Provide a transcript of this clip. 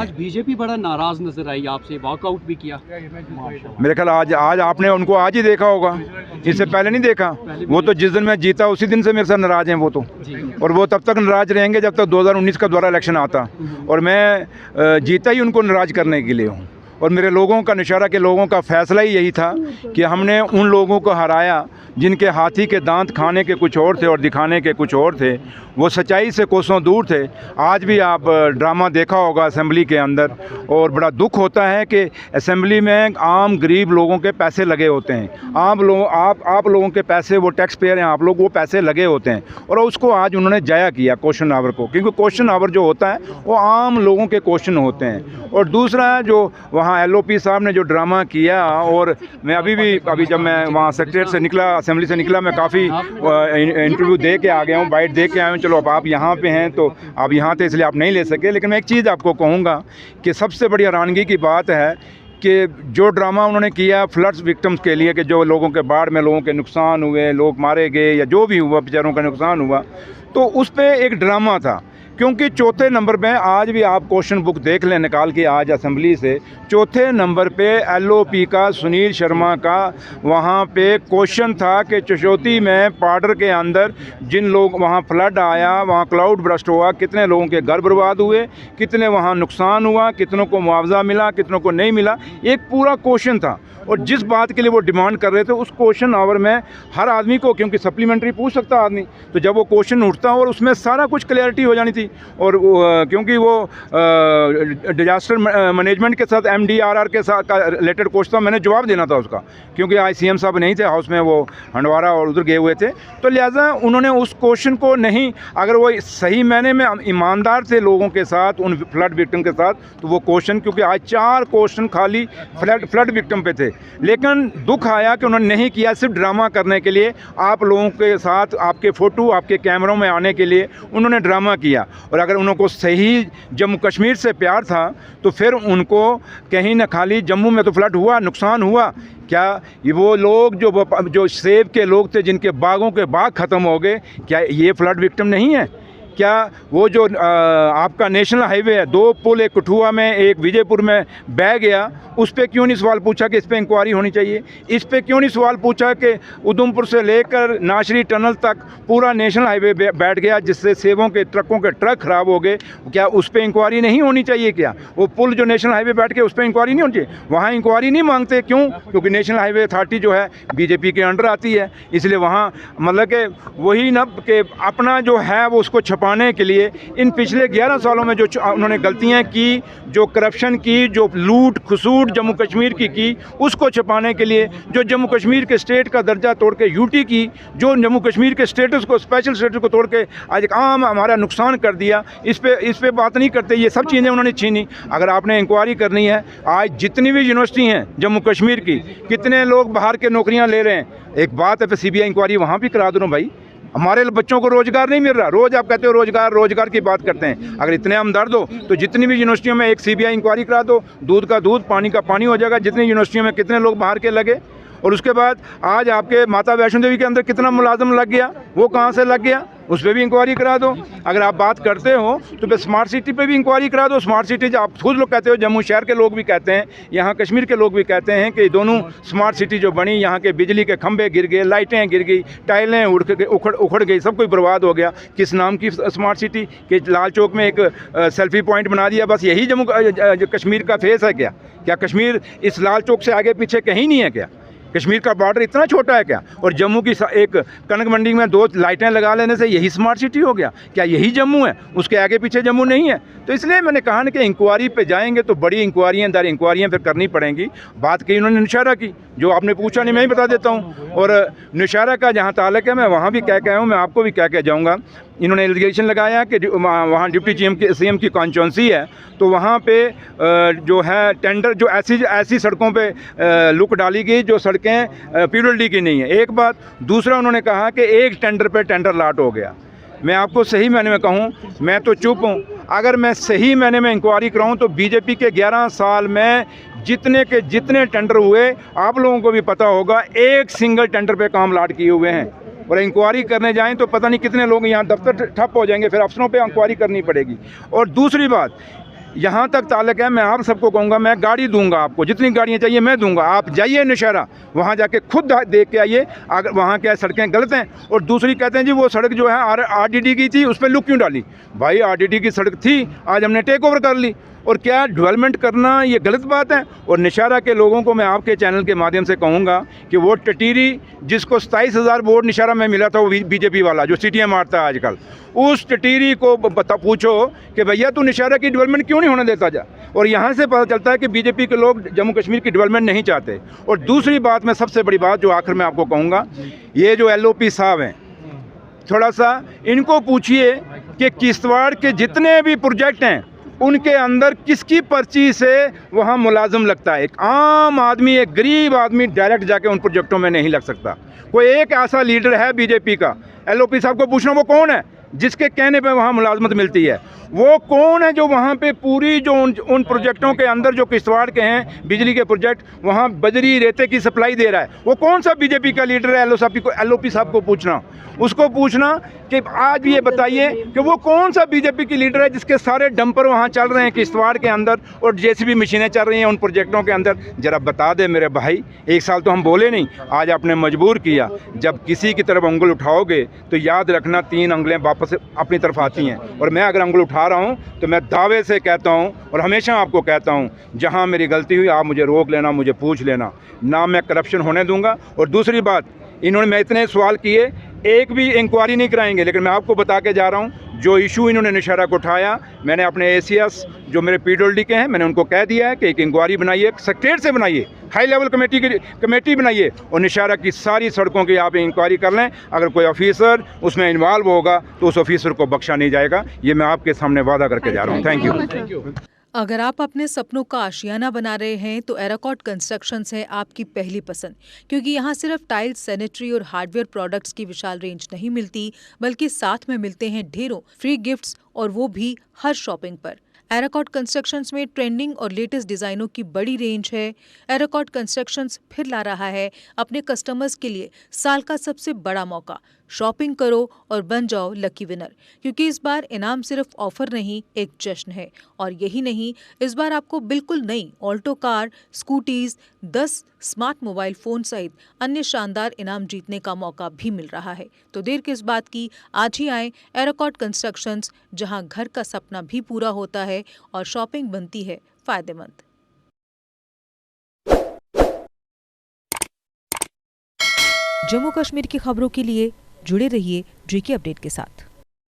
आज बीजेपी बड़ा नाराज नजर आई आपसे, वॉकआउट भी किया। मेरे ख्याल आज आपने उनको आज ही देखा होगा, इससे पहले नहीं देखा। वो तो जिस दिन मैं जीता उसी दिन से मेरे साथ नाराज हैं वो तो, और वो तब तक नाराज रहेंगे जब तक 2019 का दोबारा इलेक्शन आता, और मैं जीता ही उनको नाराज करने के लिए हूँ। और मेरे लोगों का निशारा के लोगों का फैसला ही यही था कि हमने उन लोगों को हराया जिनके हाथी के दांत खाने के कुछ और थे और दिखाने के कुछ और थे, वो सच्चाई से कोसों दूर थे। आज भी आप ड्रामा देखा होगा असेंबली के अंदर, और बड़ा दुख होता है कि असेंबली में आम गरीब लोगों के पैसे लगे होते हैं। आप लोगों के पैसे, वो टैक्स पेयर हैं आप लोग, वो पैसे लगे होते हैं, और उसको आज उन्होंने जाया किया क्वेश्चन आवर को, क्योंकि क्वेश्चन आवर जो होता है वो आम लोगों के क्वेश्चन होते हैं। और दूसरा जो वहाँ LOP साहब ने जो ड्रामा किया, और मैं अभी जब मैं वहाँ सेक्रेटरीट से निकला, असेंबली से निकला, मैं काफ़ी इंटरव्यू दे के आ गया हूँ, बाइट दे के आया हूँ। चलो अब आप यहाँ पे हैं तो आप यहाँ थे इसलिए आप नहीं ले सके, लेकिन मैं एक चीज़ आपको कहूँगा कि सबसे बड़ी हैरानगी की बात है कि जो ड्रामा उन्होंने किया फ्लड्स विक्टिम्स के लिए, कि जो लोगों के बाढ़ में लोगों के नुकसान हुए, लोग मारे गए या जो भी हुआ, बेचारों का नुकसान हुआ, तो उस पर एक ड्रामा था। क्योंकि चौथे नंबर पे आज भी आप क्वेश्चन बुक देख लें निकाल के आज असेंबली से, चौथे नंबर पे LOP का सुनील शर्मा का वहाँ पे क्वेश्चन था कि चशोती में पाडर के अंदर जिन लोग वहाँ फ्लड आया, वहाँ क्लाउड ब्रस्ट हुआ, कितने लोगों के घर बर्बाद हुए, कितने वहाँ नुकसान हुआ, कितनों को मुआवजा मिला, कितनों को नहीं मिला, एक पूरा क्वेश्चन था। और जिस बात के लिए वो डिमांड कर रहे थे उस क्वेश्चन आवर में हर आदमी को, क्योंकि सप्लीमेंट्री पूछ सकता आदमी, तो जब वो क्वेश्चन उठता और उसमें सारा कुछ क्लैरिटी हो जानी थी। और क्योंकि वो डिजास्टर मैनेजमेंट के साथ MDRR के साथ का रिलेटेड क्वेश्चन था, मैंने जवाब देना था उसका, क्योंकि आज CM साहब नहीं थे हाउस में, वो हंडवारा और उधर गए हुए थे, तो लिहाजा उन्होंने उस क्वेश्चन को नहीं, अगर वो सही मायने में ईमानदार थे लोगों के साथ, उन फ्लड विक्टिम के साथ, तो वो क्वेश्चन, क्योंकि आज 4 क्वेश्चन खाली फ्लड विक्टिम पे थे, लेकिन दुख आया कि उन्होंने नहीं किया, सिर्फ ड्रामा करने के लिए, आप लोगों के साथ आपके फ़ोटो आपके कैमरों में आने के लिए उन्होंने ड्रामा किया। और अगर उनको सही जम्मू कश्मीर से प्यार था तो फिर उनको कहीं न खाली जम्मू में तो फ्लड हुआ, नुकसान हुआ, क्या ये वो लोग जो सेब के लोग थे जिनके बागों के बाग ख़त्म हो गए, क्या ये फ्लड विक्टिम नहीं है? क्या वो जो आपका नेशनल हाईवे है, 2 पुल, एक कठुआ में एक विजयपुर में बह गया, उस पर क्यों नहीं सवाल पूछा कि इस पर इंक्वायरी होनी चाहिए? इस पर क्यों नहीं सवाल पूछा कि उधमपुर से लेकर नाशरी टनल तक पूरा नेशनल हाईवे बैठ गया, जिससे सेबों के ट्रकों के ट्रक ख़राब हो गए, क्या उस पर इंक्वायरी नहीं होनी चाहिए? क्या वो पुल जो नेशनल हाईवे बैठ के उस पर इंक्वायरी नहीं होनी चाहिए? वहाँ इंक्वायरी नहीं मांगते, क्यों? क्योंकि नेशनल हाईवे अथॉरिटी जो है BJP के अंडर आती है, इसलिए वहाँ मतलब कि वही न कि अपना जो है वो उसको पाने के लिए इन पिछले 11 सालों में जो उन्होंने गलतियां की, जो करप्शन की, जो लूट खसूट जम्मू कश्मीर की, उसको छिपाने के लिए, जो जम्मू कश्मीर के स्टेट का दर्जा तोड़ के UT की, जो जम्मू कश्मीर के स्टेटस को, स्पेशल स्टेटस को तोड़ के आज एक आम हमारा नुकसान कर दिया, इस पे बात नहीं करते। ये सब चीज़ें उन्होंने छीनी। अगर आपने इंक्वायरी करनी है, आज जितनी भी यूनिवर्सिटी हैं जम्मू कश्मीर की, कितने लोग बाहर के नौकरियाँ ले रहे हैं, एक बात है, फिर CBI इंक्वायरी वहाँ भी करा दो भाई। हमारे बच्चों को रोज़गार नहीं मिल रहा, रोज़ आप कहते हो रोज़गार की बात करते हैं। अगर इतने हमदर्द हो तो जितनी भी यूनिवर्सिटियों में एक CBI इंक्वायरी करा दो, दूध का दूध पानी का पानी हो जाएगा। जितनी यूनिवर्सिटियों में कितने लोग बाहर के लगे, और उसके बाद आज आपके माता वैष्णो देवी के अंदर कितना मुलाजम लग गया, वो कहाँ से लग गया, उस पर भी इंक्वायरी करा दो। अगर आप बात करते हो तो फिर स्मार्ट सिटी पे भी इंक्वायरी करा दो। स्मार्ट सिटी जो आप खुद लोग कहते हो, जम्मू शहर के लोग भी कहते हैं, यहाँ कश्मीर के लोग भी कहते हैं कि दोनों स्मार्ट सिटी जो बनी, यहाँ के बिजली के खंभे गिर गए, लाइटें गिर गई, टाइलें उखड़ गई, सब कुछ बर्बाद हो गया। किस नाम की स्मार्ट सिटी? कि लाल चौक में एक सेल्फी पॉइंट बना दिया, बस यही जम्मू कश्मीर का फेस है क्या? क्या कश्मीर इस लाल चौक से आगे पीछे कहीं नहीं है क्या? कश्मीर का बॉर्डर इतना छोटा है क्या? और जम्मू की एक कनक मंडी में 2 लाइटें लगा लेने से यही स्मार्ट सिटी हो गया? क्या यही जम्मू है? उसके आगे पीछे जम्मू नहीं है? तो इसलिए मैंने कहा ना कि इंक्वायरी पे जाएंगे तो बड़ी इंक्वायरियाँ फिर करनी पड़ेंगी। बात की उन्होंने निशारा की, जो आपने पूछा नहीं, मैं ही बता देता हूँ। और निशारा का जहाँ ताल्लुक है, मैं वहाँ भी कह के आया हूँ, मैं आपको भी कह के जाऊँगा। इन्होंने एलिगेशन लगाया कि वहाँ डिप्टी CM की कॉन्स्टिट्यूंसी है, तो वहाँ पे जो है टेंडर, जो ऐसी सड़कों पे लुक डाली गई जो सड़कें PWD की नहीं है, एक बात। दूसरा उन्होंने कहा कि एक टेंडर पे टेंडर लाट हो गया। मैं आपको सही मायने में कहूँ, मैं तो चुप हूँ। अगर मैं सही मायने में इंक्वायरी कराऊँ तो BJP के 11 साल में जितने टेंडर हुए, आप लोगों को भी पता होगा, एक सिंगल टेंडर पे काम लाट किए हुए हैं। और इंक्वायरी करने जाएं तो पता नहीं कितने लोग यहाँ दफ्तर ठप हो जाएंगे, फिर अफसरों पे इंक्वायरी करनी पड़ेगी। और दूसरी बात, यहाँ तक ताल्लुक है, मैं आप सबको कहूँगा, मैं गाड़ी दूंगा आपको, जितनी गाड़ियाँ चाहिए मैं दूंगा, आप जाइए नौशहरा, वहाँ जाके खुद देख के आइए अगर वहाँ क्या सड़कें गलत हैं। और दूसरी कहते हैं जी वो सड़क जो है आरडीडी की थी, उस पर लुक क्यों डाली? भाई आरडीडी की सड़क थी, आज हमने टेक ओवर कर ली, और क्या डेवलपमेंट करना ये गलत बात है? और नौशहरा के लोगों को मैं आपके चैनल के माध्यम से कहूँगा कि वो टटीरी जिसको 27,000 वोट नौशहरा में मिला था, वो बीजेपी वाला जो सीटियाँ मारता है आजकल, उस टटीरी को पूछो कि भैया तू नौशहरा की डेवलपमेंट क्यों नहीं होने देता जा? और यहाँ से पता चलता है कि बीजेपी के लोग जम्मू कश्मीर की डेवलपमेंट नहीं चाहते। और दूसरी बात, मैं सबसे बड़ी बात जो आखिर में आपको कहूँगा, ये जो LOP साहब हैं, थोड़ा सा इनको पूछिए कि किश्तवाड़ के जितने भी प्रोजेक्ट हैं उनके अंदर किसकी पर्ची से वहाँ मुलाजिम लगता है? एक आम आदमी, एक गरीब आदमी डायरेक्ट जाके उन प्रोजेक्टों में नहीं लग सकता। कोई एक ऐसा लीडर है बीजेपी का, LOP साहब को पूछना वो कौन है जिसके कहने पे वहाँ मुलाजमत मिलती है? वो कौन है जो वहाँ पे पूरी जो उन प्रोजेक्टों के अंदर जो किश्तवाड़ के हैं बिजली के प्रोजेक्ट, वहाँ बजरी रेते की सप्लाई दे रहा है? वो कौन सा बीजेपी का लीडर है? LOP साहब को पूछना, उसको पूछना कि आज ये बताइए कि वो कौन सा बीजेपी की लीडर है जिसके सारे डंपर वहाँ चल रहे हैं किश्तवाड़ के अंदर और JCB मशीनें चल रही हैं उन प्रोजेक्टों के अंदर। ज़रा बता दे मेरे भाई, एक साल तो हम बोले नहीं, आज आपने मजबूर किया। जब किसी की तरफ उंगल उठाओगे तो याद रखना 3 उंगलें वापस अपनी तरफ आती हैं। और मैं अगर उंगल उठा रहा हूँ तो मैं दावे से कहता हूँ और हमेशा आपको कहता हूँ, जहाँ मेरी गलती हुई आप मुझे रोक लेना, मुझे पूछ लेना, ना मैं करप्शन होने दूंगा। और दूसरी बात, इन्होंने मैं इतने सवाल किए, एक भी इंक्वायरी नहीं कराएंगे, लेकिन मैं आपको बता के जा रहा हूँ जो इशू इन्होंने नौशहरा को उठाया, मैंने अपने ACS जो मेरे PWD के हैं, मैंने उनको कह दिया है कि एक इंक्वायरी बनाइए, सेक्रेटरी से बनाइए, हाई लेवल कमेटी बनाइए और नौशहरा की सारी सड़कों की आप इंक्वायरी कर लें। अगर कोई ऑफिसर उसमें इन्वॉल्व होगा तो उस ऑफिसर को बख्शा नहीं जाएगा। ये मैं आपके सामने वादा करके जा रहा हूँ। Thank you. अगर आप अपने सपनों का आशियाना बना रहे हैं तो एराकॉट कंस्ट्रक्शंस है आपकी पहली पसंद, क्योंकि यहाँ सिर्फ टाइल्स, सैनिटरी और हार्डवेयर प्रोडक्ट्स की विशाल रेंज नहीं मिलती, बल्कि साथ में मिलते हैं ढेरों फ्री गिफ्ट्स, और वो भी हर शॉपिंग पर। एराकॉट कंस्ट्रक्शंस में ट्रेंडिंग और लेटेस्ट डिजाइनों की बड़ी रेंज है। एराकॉट कंस्ट्रक्शंस फिर ला रहा है अपने कस्टमर्स के लिए साल का सबसे बड़ा मौका। शॉपिंग करो और बन जाओ लकी विनर, क्योंकि इस बार इनाम सिर्फ ऑफर नहीं, एक जश्न है। और यही नहीं, इस बार आपको बिल्कुल नई Alto car, scooties, 10 smart mobile phone सहित अन्य शानदार इनाम जीतने का मौका भी मिल रहा है। तो देर किस बात की, आज ही आए एराकॉट कंस्ट्रक्शंस, जहां घर का सपना भी पूरा होता है और शॉपिंग बनती है फायदेमंद। जम्मू कश्मीर की खबरों के लिए जुड़े रहिए GK अपडेट के साथ।